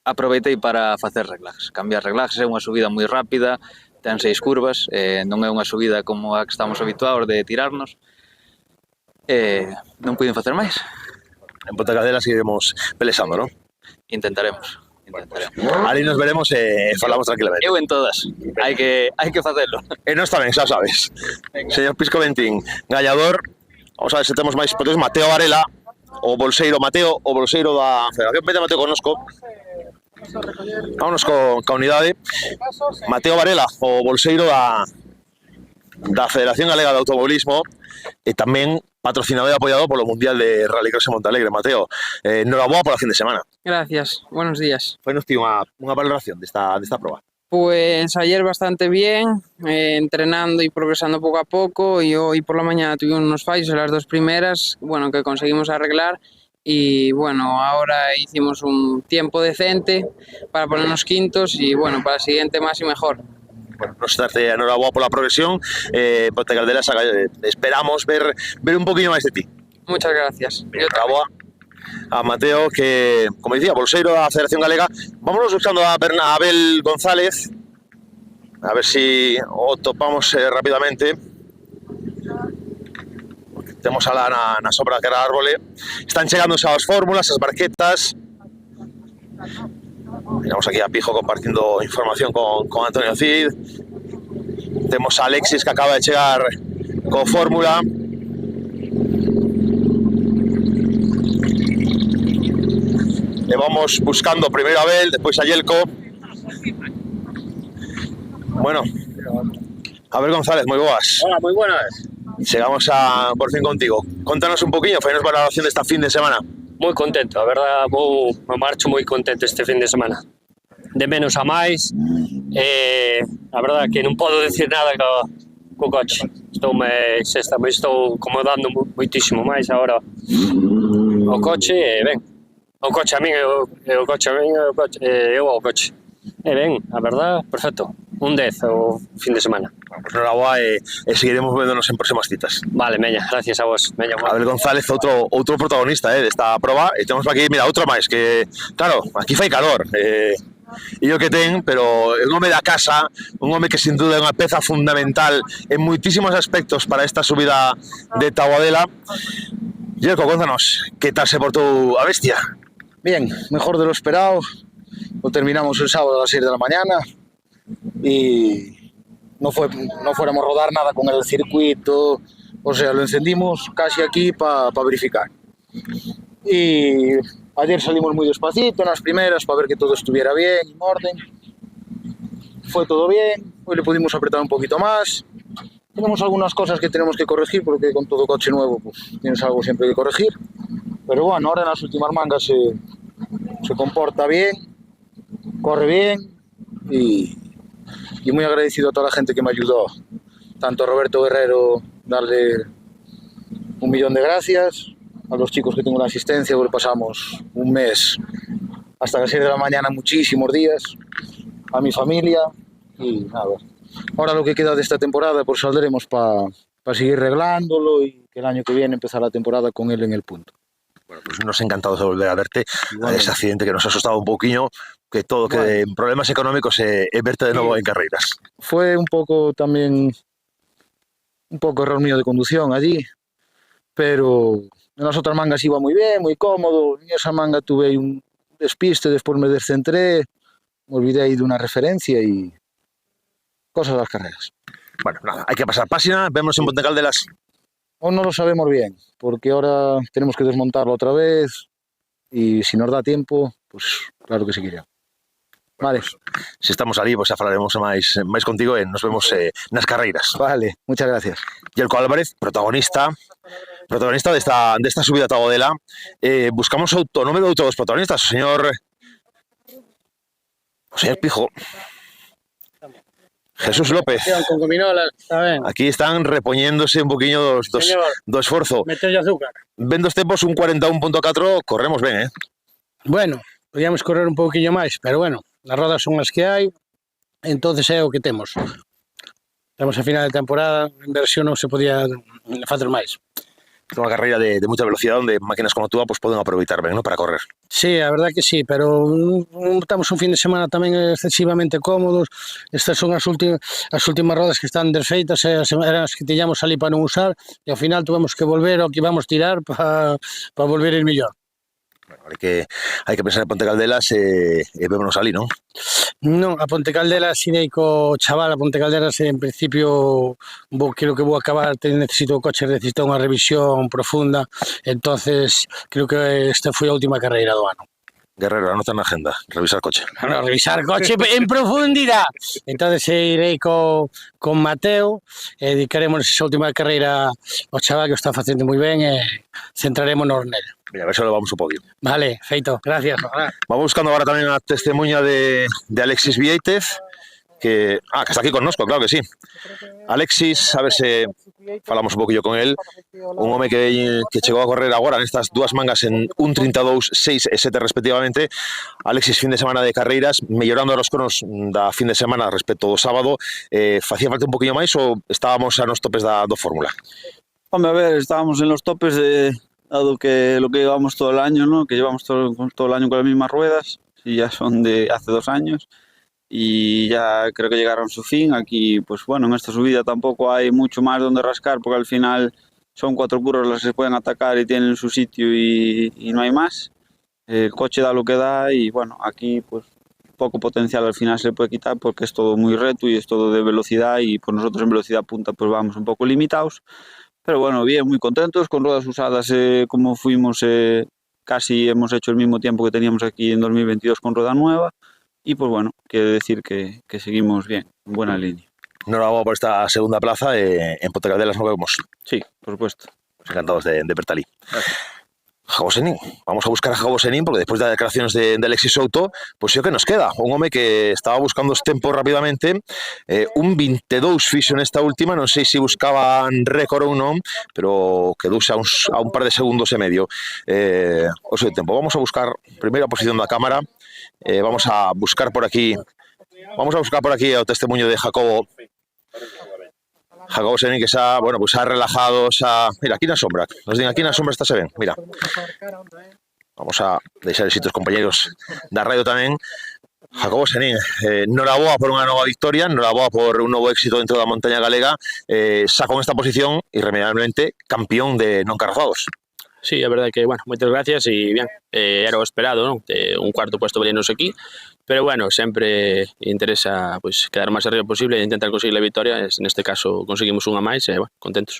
aproveitei para facer reglajes, cambiar reglajes, é unha subida moi rápida, ten 6 curvas, non é unha subida como a que estamos habituados de tirarnos e non puiden facer máis. En Ponte Caldelas seguiremos pelexando, non? Intentaremos. Ali nos veremos e falamos tranquilamente. Eu en todas, hai que facelo. E nós tamén, xa sabes. Señor Pisco Ventín, gañador, vamos a ver se temos máis potentes, Mateo Varela, o bolseiro Mateo, o bolseiro da Federación. Vete Mateo connosco. Vámonos ca unidade. Mateo Varela, o bolseiro da Federación Galega de Automobilismo e tamén patrocinador e apoiado polo Mundial de Rallycross en Montalegre. Mateo, enhoraboa por a fin de semana. Gracias, buenos días. Foi nos tío unha valoración desta proba. Pues ayer bastante bien, entrenando y progresando poco a poco, y hoy por la mañana tuvimos unos fallos en las dos primeras, bueno, que conseguimos arreglar, y bueno, ahora hicimos un tiempo decente para ponernos quintos y bueno, para el siguiente más y mejor. Bueno, nos darte enhoraboa pola progresión, Ponte Caldelas, esperamos ver un poquinho máis de ti. Muchas gracias. Enhoraboa a Mateo, que, como dicía, bolseiro da Federación Galega. Vámonos buscando a Abel González, a ver si o topamos rápidamente. Temos alá na sombra daquela árbole. Están chegando as fórmulas, as barquetas. Miramos aquí a Pijo compartindo información con Antonio Cid. Temos a Alexis que acaba de chegar con fórmula. E vamos buscando primeiro a Abel, despois a Yelko. Bueno, Abel González, moi boas. Hola, moi buenas. Chegamos por fin contigo. Contanos un poquinho, fainos valoración desta fin de semana. Moi contento, a verdad, me marcho moi contento este fin de semana. De menos a máis, a verdad que non podo decir nada co coche. Estou acomodando moitísimo máis agora o coche e ben. O coche a min e o coche a min e eu ao coche. E ben, a verdad, perfecto. Un 10 o fin de semana. Pues enhoraboa e seguiremos véndonos en próximas citas. Vale, meña, gracias a vos. Meña, Abel González, outro protagonista desta proba, e temos aquí, mira, outro máis, que, claro, aquí fai calor, e o que ten, pero é un home da casa, un home que sin duda é unha peza fundamental en moitísimos aspectos para esta subida de Taboadela. Yelko, contanos, que tal se portou a bestia? Bien, mejor de lo esperado. Lo terminamos el sábado a las 6 de la mañana y no fuéramos a rodar nada con el circuito, o sea, lo encendimos casi aquí para verificar. Y ayer salimos muy despacito en las primeras para ver que todo estuviera bien, en orden. Fue todo bien, hoy le pudimos apretar un poquito más. Tenemos algunas cosas que tenemos que corregir porque con todo coche nuevo pues tienes algo siempre que corregir. Pero bueno, ahora en las últimas mangas se comporta bien, corre bien y muy agradecido a toda la gente que me ayudó. Tanto a Roberto Guerrero, darle 1.000.000 de gracias, a los chicos que tengo en la asistencia, porque pasamos un mes hasta las 6 de la mañana muchísimos días, a mi familia y nada. Ahora lo que queda de esta temporada pues saldremos para seguir arreglándolo y que el año que viene empezar la temporada con él en el punto. Bueno, pues nos encantados de volver a verte. Ese accidente que nos ha asustado un poquillo, que todo que en problemas económicos verte de nuevo en carreras. Fue un poco también, error mío de conducción allí, pero en las otras mangas iba muy bien, muy cómodo. En esa manga tuve un despiste, después me descentré, me olvidé ahí de una referencia y cosas de las carreras. Bueno, nada, hay que pasar página, vemos en Ponte Caldelas. Aún no lo sabemos bien, porque ahora tenemos que desmontarlo otra vez y si nos da tiempo, pues claro que sí que irá. Vale. Se estamos ali, pois xa falaremos máis contigo e nos vemos nas carreiras. Vale, muchas gracias. Yelko Álvarez, protagonista desta subida a Tabodela. Buscamos o nome de outros protagonistas, o señor Pijo. Jesús López. Con gominolas, está ben. Aquí están repoñéndose un poquinho do esforzo. Metelle azúcar. Vendo os tempos un 41.4, corremos ben, Bueno, podíamos correr un pouquiño máis, pero bueno, as rodas son as que hai, entonces é o que temos. Estamos a final de temporada, en versión non se podía facer máis. É unha carreira de mucha velocidade onde máquinas como túa poden aproveitar ben, para correr. Sí, a verdad que sí, pero estamos un fin de semana tamén excesivamente cómodos. Estas son as últimas rodas que están desfeitas, eran as que tiñamos ali para non usar, e ao final tuvemos que volver ao que íbamos tirar para volver a ir mellor. Bueno, hai que pensar en Ponte Caldelas e vémonos ali, non? Non, a Ponte Caldelas irei co chaval, a Ponte Caldelas en principio creo que vou acabar, necesito o coche, necesito unha revisión profunda, entonces creo que esta foi a última carreira do ano. Guerrero, anota na agenda, revisar coche. No, revisar coche en profundidad. Entonces irei con Mateo e dedicaremos esa última carreira ao chaval que o está facendo moi ben e centrarémonos nel. Mira, a ver se lo vamos ao podio. Vale, feito, gracias. Vamos buscando agora tamén a testemunha de Alexis Vieitez, que está aquí connosco, claro que sí. Alexis, a ver se falamos un poquillo con él, un home que chegou a correr agora nestas dúas mangas en 1.32, 6 e 7 respectivamente. Alexis, fin de semana de carreiras, mellorando os cronos da fin de semana respecto do sábado. Facía falta un poquillo máis ou estábamos a nos topes do Fórmula? Hombre, a ver, estábamos en los topes de lo que llevamos todo el año, ¿no? Que llevamos todo el año con las mismas ruedas, y ya son de hace 2 años. Y ya creo que llegaron a su fin. Aquí, pues bueno, en esta subida tampoco hay mucho más donde rascar, porque al final son 4 curvas las que se pueden atacar y tienen su sitio y no hay más. El coche da lo que da y bueno, aquí pues poco potencial al final se le puede quitar porque es todo muy reto y es todo de velocidad y pues nosotros en velocidad punta pues vamos un poco limitados. Pero bueno, bien, muy contentos, con ruedas usadas como fuimos, casi hemos hecho el mismo tiempo que teníamos aquí en 2022 con rueda nueva. Y pues bueno, quiere decir que seguimos bien, en buena línea. Enhorabuena por esta segunda plaza, en Ponte Caldelas nos vemos. Sí, por supuesto. Encantados de verte ali. Jacobo Senín, vamos a buscar a Jacobo Senín porque después de las declaraciones de Alexis Souto, pues sí que nos queda un home que estaba buscando os tempos rápidamente, un 22 fixo nesta última, non sei se buscaban récord ou non, pero quedouse a un par de segundos e medio o seu tempo. Vamos a buscar primeiro a posición da cámara, vamos a buscar por aquí o testemunho de Jacobo Senín, que xa, bueno, pues ha relajado, mira, aquí na sombra, nos din aquí na sombra estáse ben, mira. Vamos a deixar os compañeros da radio tamén. Jacobo Senín, noraboa por unha nova victoria, noraboa por un novo éxito dentro da montaña galega, xa con esta posición, irremediablemente, campeón de non carrozados. Sí, a verdade que, bueno, moitas gracias e, bien, era o esperado, non? Un cuarto puesto veríanos aquí, pero, bueno, sempre interesa pues, quedar máis arriba posible e intentar conseguir a victoria, neste caso conseguimos unha máis e, bueno, contentos.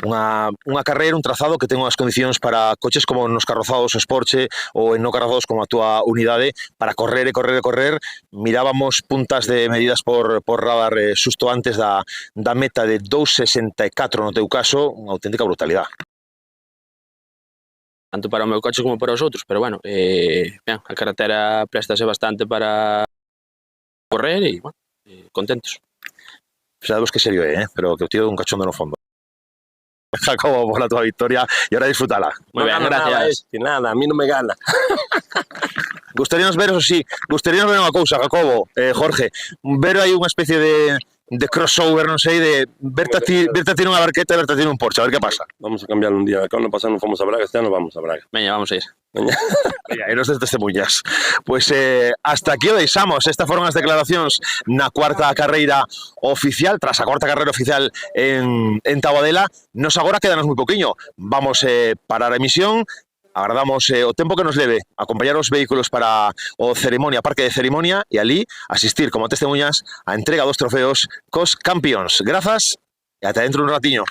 Unha carreira, un trazado que ten unhas condicións para coches como nos carrozados os Porsche ou en non carrozados como a túa unidade para correr e correr e correr. Mirábamos puntas de medidas por radar xusto antes da meta de 2.64 no teu caso, unha auténtica brutalidade. Tanto para o meu coche como para os outros, pero bueno, ben, a carretera préstase bastante para correr e, bueno, contentos. Sabemos que serio pero que o tío un cachondo no fondo. Jacobo, por la tua victoria y ahora disfrútala. Muy bien, gracias. Nada, a mí no me gana. Gustaríanos ver, eso sí, gustaríanos ver unha cousa, Jacobo, Jorge, ver aí unha especie de crossover, non sei, de verte a ti nunha barqueta e verte a ti nun Porsche, a ver que pasa. Vamos a cambiarlo un día. Acá no pasado non fomos a Braga, este ano vamos a Braga. Veña, vamos a ir. Veña, e nos des testemunhas. Pois hasta aquí o deixamos. Estas foron as declaracións na cuarta carreira oficial, tras a cuarta carreira oficial en Tabadela. Nos agora quedanos moi poquinho. Vamos parar a emisión. Agardamos o tempo que nos leve acompañar os vehículos para o parque de ceremonia e ali asistir como testemunhas a entrega dos trofeos cos campións. Grazas e ata dentro un ratiño.